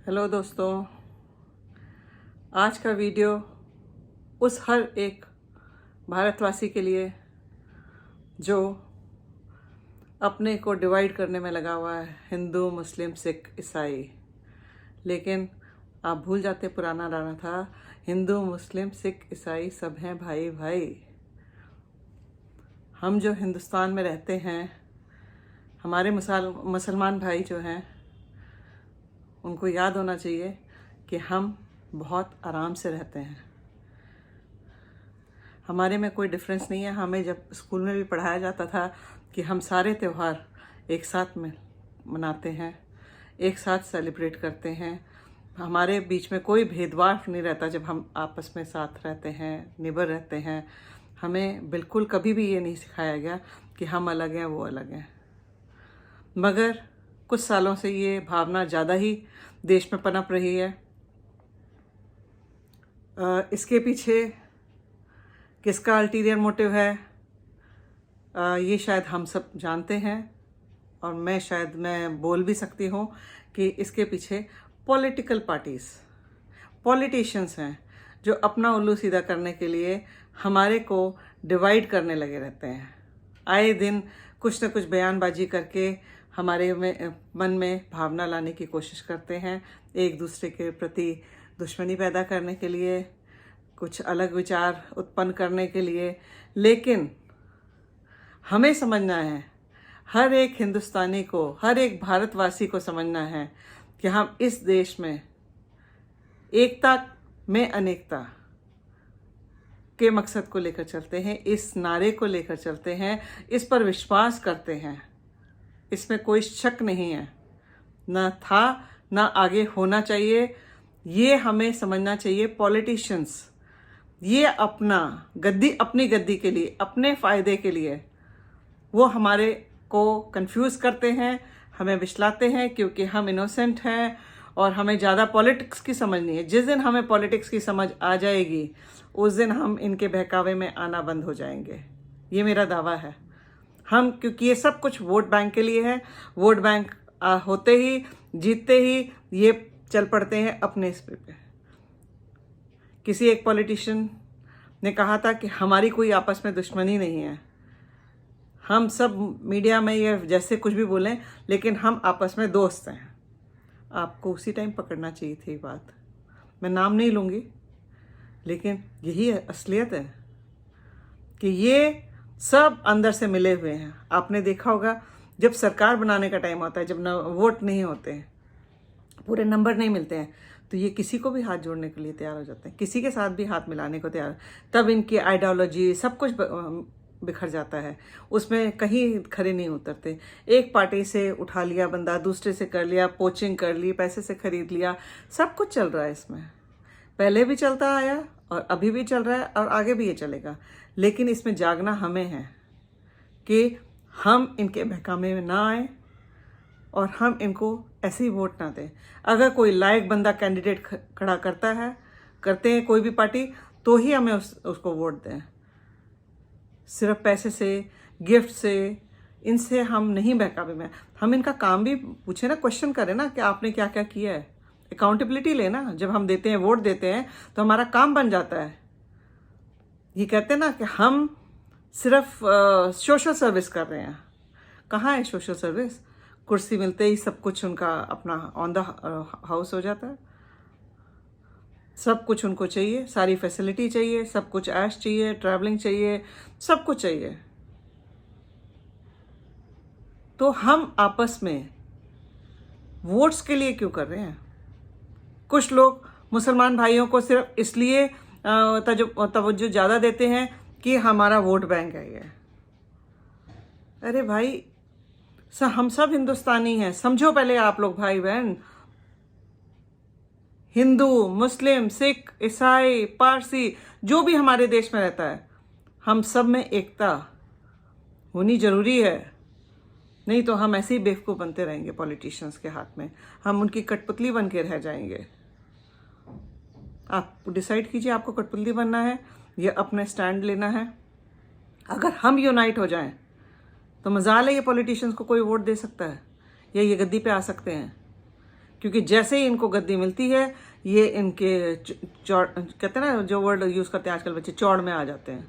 Hello दोस्तों, आज का वीडियो उस हर एक भारतवासी के लिए जो अपने को डिवाइड करने में लगा हुआ है, हिंदू, मुस्लिम, सिख, ईसाई। लेकिन आप भूल जाते पुराना गाना था, हिंदू, मुस्लिम, सिख, ईसाई सब हैं भाई भाई। हम जो हिंदुस्तान में रहते हैं, हमारे मुसलमान भाई जो हैं, उनको याद होना चाहिए कि हम बहुत आराम से रहते हैं। हमारे में कोई डिफरेंस नहीं है। हमें जब स्कूल में भी पढ़ाया जाता था कि हम सारे त्यौहार एक साथ में मनाते हैं, एक साथ सेलिब्रेट करते हैं। हमारे बीच में कोई भेदभाव नहीं रहता जब हम आपस में साथ रहते हैं, निबर रहते हैं। हमें बिल्कुल कभी भी ये नहीं सिखाया गया कि हम अलग हैं, वो अलग हैं। मगर कुछ सालों से ये भावना ज़्यादा ही देश में पनप रही है। इसके पीछे किसका अल्टीरियर मोटिव है, ये शायद हम सब जानते हैं, और मैं बोल भी सकती हूँ कि इसके पीछे पॉलिटिकल पार्टीज़, पॉलिटिशियंस हैं जो अपना उल्लू सीधा करने के लिए हमारे को डिवाइड करने लगे रहते हैं। आए दिन कुछ न कुछ बयानबाजी करके हमारे मन में भावना लाने की कोशिश करते हैं, एक दूसरे के प्रति दुश्मनी पैदा करने के लिए, कुछ अलग विचार उत्पन्न करने के लिए। लेकिन हमें समझना है, हर एक हिंदुस्तानी को, हर एक भारतवासी को समझना है कि हम इस देश में एकता में अनेकता के मकसद को लेकर चलते हैं, इस नारे को लेकर चलते हैं, इस पर विश्वास करते हैं। इसमें कोई शक नहीं है, ना था ना आगे होना चाहिए। ये हमें समझना चाहिए। पॉलिटिशियंस ये अपनी गद्दी के लिए, अपने फ़ायदे के लिए वो हमारे को कंफ्यूज करते हैं, हमें विश्लाते हैं, क्योंकि हम इनोसेंट हैं और हमें ज़्यादा पॉलिटिक्स की समझ नहीं है। जिस दिन हमें पॉलिटिक्स की समझ आ जाएगी, उस दिन हम इनके बहकावे में आना बंद हो जाएंगे। ये मेरा दावा है। क्योंकि ये सब कुछ वोट बैंक के लिए है। वोट बैंक होते ही, जीतते ही ये चल पड़ते हैं अपने इस पे। किसी एक पॉलिटिशियन ने कहा था कि हमारी कोई आपस में दुश्मनी नहीं है। हम सब मीडिया में ये जैसे कुछ भी बोलें, लेकिन हम आपस में दोस्त हैं। आपको उसी टाइम पकड़ना चाहिए थी बात। मैं नाम नहीं लूँगी, लेकिन यही असलियत है कि ये सब अंदर से मिले हुए हैं। आपने देखा होगा, जब सरकार बनाने का टाइम होता है, जब वोट नहीं होते हैं, पूरे नंबर नहीं मिलते हैं, तो ये किसी को भी हाथ जोड़ने के लिए तैयार हो जाते हैं, किसी के साथ भी हाथ मिलाने को तैयार। तब इनकी आइडियोलॉजी सब कुछ बिखर जाता है, उसमें कहीं खरे नहीं उतरते। एक पार्टी से उठा लिया बंदा, दूसरे से कर लिया, पोचिंग कर ली, पैसे से खरीद लिया, सब कुछ चल रहा है इसमें। पहले भी चलता आया और अभी भी चल रहा है और आगे भी ये चलेगा। लेकिन इसमें जागना हमें है कि हम इनके बहकावे में ना आए और हम इनको ऐसे ही वोट ना दें। अगर कोई लायक बंदा कैंडिडेट खड़ा करते हैं कोई भी पार्टी, तो ही हमें उसको वोट दें। सिर्फ पैसे से, गिफ्ट से, इनसे हम नहीं बहकावे में। हम इनका काम भी पूछे ना, क्वेश्चन करें ना कि आपने क्या क्या किया है। अकाउंटेबिलिटी लेना। जब हम देते हैं, वोट देते हैं, तो हमारा काम बन जाता है। ये कहते हैं ना कि हम सिर्फ सोशल सर्विस कर रहे हैं। कहाँ है सोशल सर्विस? कुर्सी मिलते ही सब कुछ उनका अपना ऑन द हाउस हो जाता है। सब कुछ उनको चाहिए, सारी फैसिलिटी चाहिए, सब कुछ ऐश चाहिए, ट्रैवलिंग चाहिए, सब कुछ चाहिए। तो हम आपस में वोट्स के लिए क्यों कर रहे हैं? कुछ लोग मुसलमान भाइयों को सिर्फ इसलिए तवज्जो ज़्यादा देते हैं कि हमारा वोट बैंक है ये। अरे भाई, हम सब हिंदुस्तानी हैं। समझो पहले आप लोग भाई बहन, हिंदू, मुस्लिम, सिख, ईसाई, पारसी, जो भी हमारे देश में रहता है, हम सब में एकता होनी जरूरी है। नहीं तो हम ऐसे ही बेवकूफ़ बनते रहेंगे पॉलिटिशियंस के हाथ में। हम उनकी कठपुतली बन के रह जाएंगे। आप डिसाइड कीजिए, आपको कठपुतली बनना है या अपना स्टैंड लेना है। अगर हम यूनाइट हो जाएं, तो मजाल है ये पॉलिटिशियंस को कोई वोट दे सकता है या ये गद्दी पे आ सकते हैं। क्योंकि जैसे ही इनको गद्दी मिलती है ये इनके चौड़ कहते हैं ना, जो वर्ड यूज़ करते हैं आजकल बच्चे, चौड़ में आ जाते हैं,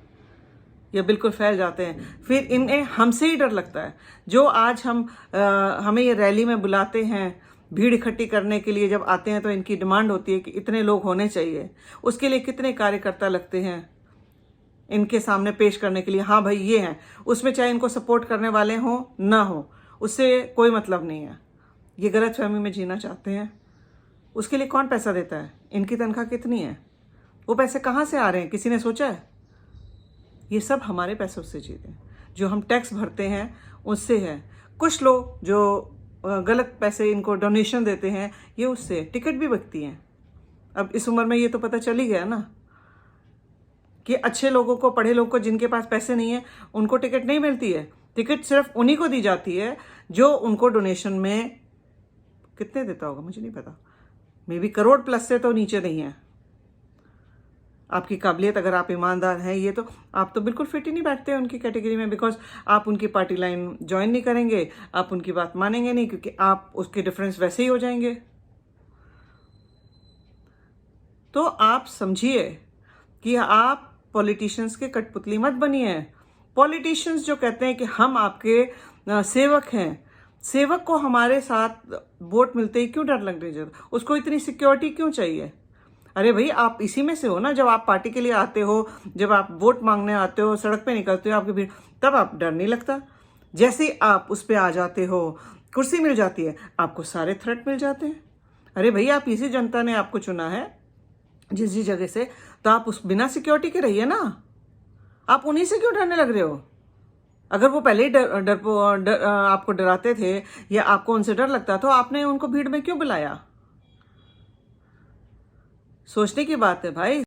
ये बिल्कुल फैल जाते हैं। फिर इन्हें हमसे ही डर लगता है। जो आज हमें ये रैली में बुलाते हैं, भीड़ इकट्ठी करने के लिए जब आते हैं तो इनकी डिमांड होती है कि इतने लोग होने चाहिए। उसके लिए कितने कार्यकर्ता लगते हैं इनके सामने पेश करने के लिए, हाँ भाई ये हैं। उसमें चाहे इनको सपोर्ट करने वाले हों ना हो, उससे कोई मतलब नहीं है। ये गलतफहमी में जीना चाहते हैं। उसके लिए कौन पैसा देता है? इनकी तनख्वाह कितनी है? वो पैसे कहाँ से आ रहे हैं? किसी ने सोचा है? ये सब हमारे पैसों से जीते हैं, जो हम टैक्स भरते हैं उससे है। कुछ लोग जो गलत पैसे इनको डोनेशन देते हैं, ये उससे टिकट भी बिकती हैं। अब इस उम्र में ये तो पता चल ही गया ना कि अच्छे लोगों को, पढ़े लोगों को, जिनके पास पैसे नहीं है, उनको टिकट नहीं मिलती है। टिकट सिर्फ उन्हीं को दी जाती है जो उनको डोनेशन में कितने देता होगा मुझे नहीं पता, मे बी करोड़ प्लस से तो नीचे नहीं है। आपकी काबिलियत, अगर आप ईमानदार हैं, ये तो आप तो बिल्कुल फिट ही नहीं बैठते हैं उनकी कैटेगरी में, बिकॉज आप उनकी पार्टी लाइन ज्वाइन नहीं करेंगे, आप उनकी बात मानेंगे नहीं, क्योंकि आप उसके डिफरेंस वैसे ही हो जाएंगे। तो आप समझिए कि आप पॉलिटिशियंस के कठपुतली मत बनिए। पॉलिटिशियंस जो कहते हैं कि हम आपके सेवक हैं, सेवक को हमारे साथ वोट मिलते ही क्यों डर लगने चाहिए? उसको इतनी सिक्योरिटी क्यों चाहिए? अरे भाई, आप इसी में से हो ना। जब आप पार्टी के लिए आते हो, जब आप वोट मांगने आते हो, सड़क पे निकलते हो आपकी भीड़, तब आप डर नहीं लगता। जैसे ही आप उस पर आ जाते हो, कुर्सी मिल जाती है, आपको सारे थ्रेट मिल जाते हैं। अरे भाई, आप इसी जनता ने आपको चुना है जिस जिस जगह से, तो आप उस बिना सिक्योरिटी के रहिए ना। आप उन्हीं से क्यों डरने लग रहे हो? अगर वो पहले ही आपको डराते थे या आपको उनसे डर लगता तो आपने उनको भीड़ में क्यों बुलाया? सोचने की बात है भाई।